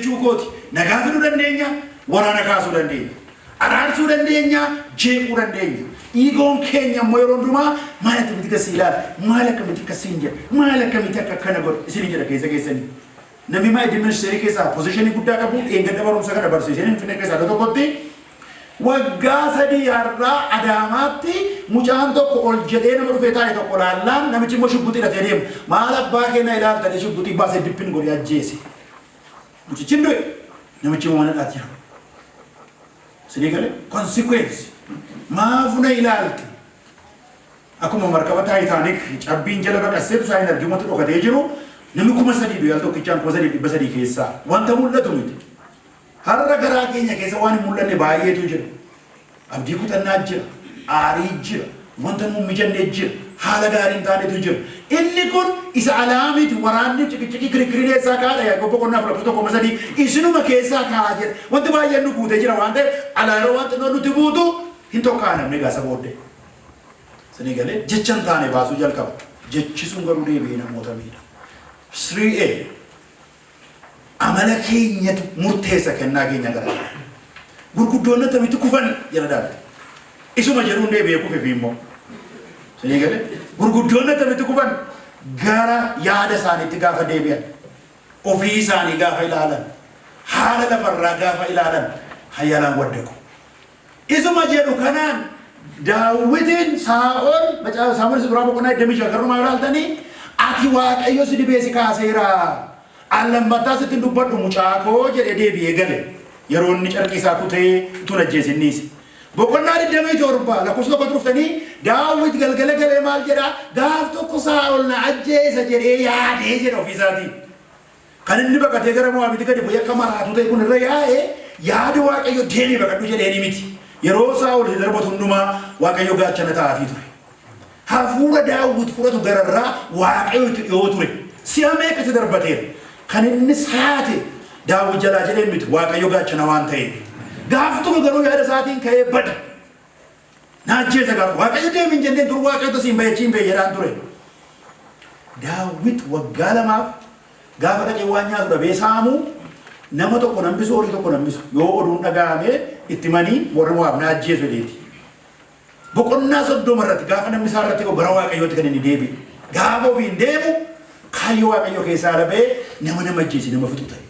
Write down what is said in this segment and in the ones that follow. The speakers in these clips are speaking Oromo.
Chukoti nagaafinu dandeenya waraana kaasuu dandeenya araarsuu dandeenya jeequu dandeenya iigoon keenya moyroon dumaa maal akkamitti kasi ilaala maal akkamitti kasiin jedha maal akkamitti akka kana godha isin jedha keessa keessanii namni maa administreerii keessaa positionii guddaa qabu eeggadda barumsa kana barsiisanii finfinnee keessaa tokkotti waggaa sadii har'aa Adaamaatti mucaan tokko ol jedhee nama dhufee taa'e tokko laallaan namichi immoo shubbuxii hidhatee deema maal abbaa keenya ilaaltanii shubbuxii baasee dippin godhee ajjeese mucichi ndoye namichi immoo mana dhaati jira sidii galee consequence maafuna ilaalti akkuma markaba Titanic cabbiin jala baqasseetu saa hin argimatu dhokatee jiru namni kuma sadii du'e al tokkichaan kuma sadii dhibba sadii keessaa wanta mul'atu miti har'a garaa keenya keessa waan hin mul'anne baay'eetu jira abdii kutannaa jira aarii jira wanta nu mijannee jira haala gaariin taanetu jira inni kun isa alaamiti waraanni cikichiki kirikirineessaa kaadha yaa gobbo qonnaa fudhatu tokko masadii isinuma keessaa kaa jira wanti baay'een nu guutee jira waan ta'eef alaaroo wanti nuti guutu hin tokkaanamne gaasa booddee sanii galee jechan taane baasuu jalqaba jechisuun garuu deebi'ee namoota miidha 3A amala keenyatu murteessa kennaa keenya gara gurguddoonni tamitti kufan jala daabte isuma jedhuun deebi'ee kufe fi immoo sanii galee gurguddoonni tamitti kufan gara yaada isaaniitti gaafa deebi'an ofii isaanii gaafa ilaalan haala lafarraa gaafa ilaalan hayyalaan waddaku isuma jedhu kanaan Daawitiin Saa'ol macaafa Saamu'eel isa duraa boqonnaa 25 garuma ilaaltanii ati Waaqayyo si dibee si kaaseera allammataa sitti dubbadhu mucaakoo jedhe deebi'ee gale yeroo inni carqii isaa kutee tun ajjeesinniisi boqonnaa 27 lakkoofsa tokko dhuftanii Daawit galgala galee maal jedha gaaf tokko Saa'ol na ajjeesa jedhee yaadee jedha ofiisaatii kan inni baqatee gara Mo'aabitti gadi bu'ee akka maraatu ta'e kun irra yaa'ee yaada Waaqayyo deemee baqadhu jedhee miti yeroo Saa'ol darbatu hundumaa Waaqayyo gaachana taa'afii ture hafuura Daawit fudhatu gararraa Waaqayyo itti dhiyoo ture si'a meeqatti darbateera kan inni saate Daawit jalaa jedhee miti Waaqayyo gaachana waan ta'eef gaaf tokko garuu yaada isaatiin ka'ee bada naajjeesa gaaf Waaqayyo deemin jenneen dur Waaqayyo tasiin bayechiin beeyyaadhaan ture Daawit waggaa lamaaf gaafa dhaqee waan nyaatu dhabee saamuu nama tokko nambisu horii tokko nambisu yoo oduun dhaga'ame itti manii warri Mo'aab na ajjeesu jedheeti boqonnaa 30 irratti gaafa namni isaa irratti gara Waaqayyootti kan inni deebi'e gaafa ofiin deemu kaayyoo Waaqayyo keessaa dhabee nama ajjeesi nama fixu ta'e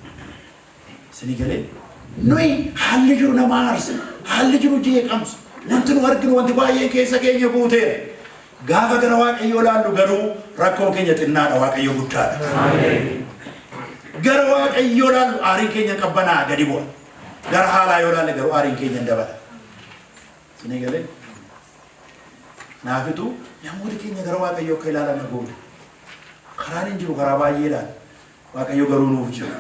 sanii galee nuyi haalli jiru nama aarsa haalli jiru jeeqamsa wanti nu arginu wanti baay'een keessa keenya guuteera gaafa gara Waaqayyoo laallu garuu rakkoon keenya xinnaadha Waaqayyo guddaadha gara Waaqayyoo laallu aariin keenya qabbanaa gadi bu'a gara haalaa yoo laalle garuu aariin keenya dabala sanii galee naafitu namoota keenya gara Waaqayyoo akka ilaalan goone karaan hin jiru karaa baay'eedhaan Waaqayyo garuu nuuf jira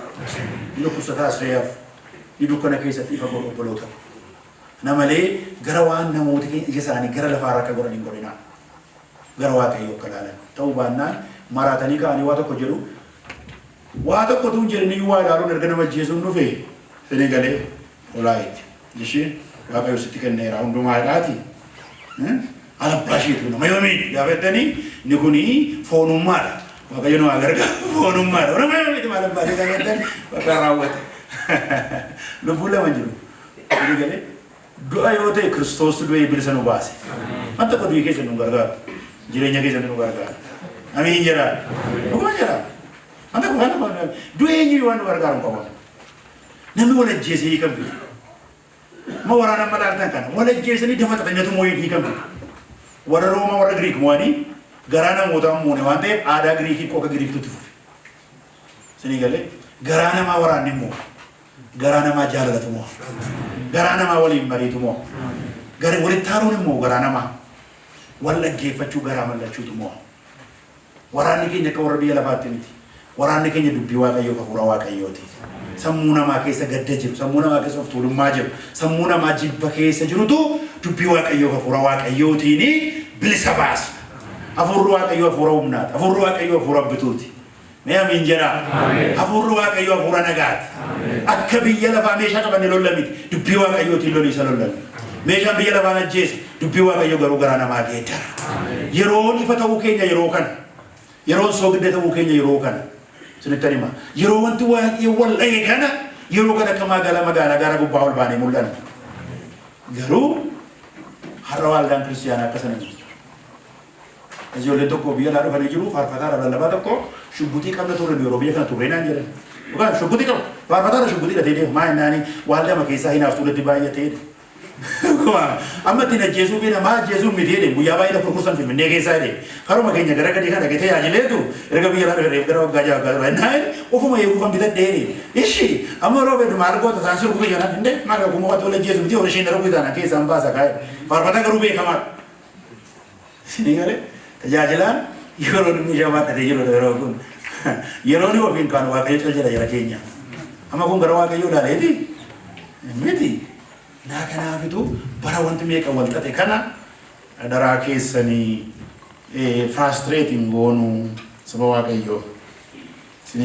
inni kusataa Asreeyaaf ni dukkana keessatti ifa godhu obboloota namalee gara waan namoota keenya ija isaanii gara lafaarra akka godhan hin godhinaa gara Waaqayyoo akka ilaalan ta'uu baannaan maraatanii ka'anii waa tokko jedhu waa tokko tuun jedhanii waa ilaaluun erga nama ajjeesuun dhufe sanii galee olaa'itti ishee Waaqayyo sitti kenneera hundumaadhaati alabbashiitu nama yoomiin gaafatanii ni kuni foonummaadha Waaqayyo nu gargaaru foonummaadha nama yoomiiti alabbashii gaafatanii bakka raawwate lubbuu lama jiru sanii galee du'a yoo ta'e Kiristoos du'ee bilisa nu baase wanta qotuu keessa nu gargaaru jireenya keessa nu gargaaru amiin jedhaa dhuguma jedhaa wanta kun kana du'eenyi waan nu gargaaru qabu namni wal ajjeesee hiikan fidu ma waraana madaaltan kana wal ajjeesanii dafatatanyatu mooyii hiikan fidu warra Roomaa warra Giriik mo'anii garaa namootaa muune waan ta'eef aadaa Giriikii qofa Giriiktutti fufe sanii galee garaa namaa waraanni immoo garaa namaa jaalatu moo garaa namaa waliin mariitu moo gara walitti haaruun immoo garaa namaa wal dhaggeeffachuu garaa mallachuutu moo waraanni keenya akka warra biyya lafaatti miti waraanni keenya dubbii Waaqayyoo hafuura Waaqayyooti sammuu namaa keessa gadda jiru sammuu namaa keessa of tuulummaa jiru sammuu namaa jibba keessa jirutu dubbii Waaqayyoo hafuura Waaqayyootiin bilisa baasa hafuurri Waaqayyoo hafuura humnaati hafuurri Waaqayyoo hafuura bituuti mee amiin jedhaa hafuurri Waaqayyoo hafuura nagaati akka biyya lafaa meeshaa qabanne lollamiti dubbii Waaqayyootiin loliisa lollame meeshaan biyya lafaa ajjeesa dubbii Waaqayyoo garuu garaa namaa geeddara yeroon ifa ta'uu keenya yeroo kana yeroon soogidda ta'uu keenya yeroo kana sinitti hima yeroo wanti waa'ee wal dha'e kana yeroo kana akka magaalaa gara gubbaa ol baanee mul'an garuu har'a waldaan kiristaanaa akka sana ijoollee tokko biyya laa dhufanii jiru faarfataadha lallabaa tokko shubbutii qabna turre yeroo biyya kana turre naan jedhan dhugaan shubbutii qaba faarfataadha shubbutii dhatee deemu maa innaani waldama keessaa hinaaftuu latti baay'atee amma ittiin ajjeesuu fi namaa ajjeesuu miti jedhe guyyaa baay'ee kurkursan Finfinnee keessaa jedhe karuma keenya gara gadii kana gatee yaajileetu erga biyya laa dhufee gara waggaa jaha waggaa naan ofuma eeguufan bitadhee jedhe ishi amma yeroo beedu maargoota isaan sirbu biyya naan hinde maaqa kuma wata wal ajjeesuu miti horishiin darbu isaana keessaan baasa kaa'e faarfataa garuu beekamaa isinii galee tajaajilaan yeroo dhimmi shamaa dhatee jiru yeroo kun yeroo ni ofiin kan waaqayyo caljedha jara keenya amma kun gara waaqayyo ilaaleeti miti naa kanaafitu bara wanti meeqa wal xaxe kana daraa keessanii frustrating goonuu saba waaqayyoo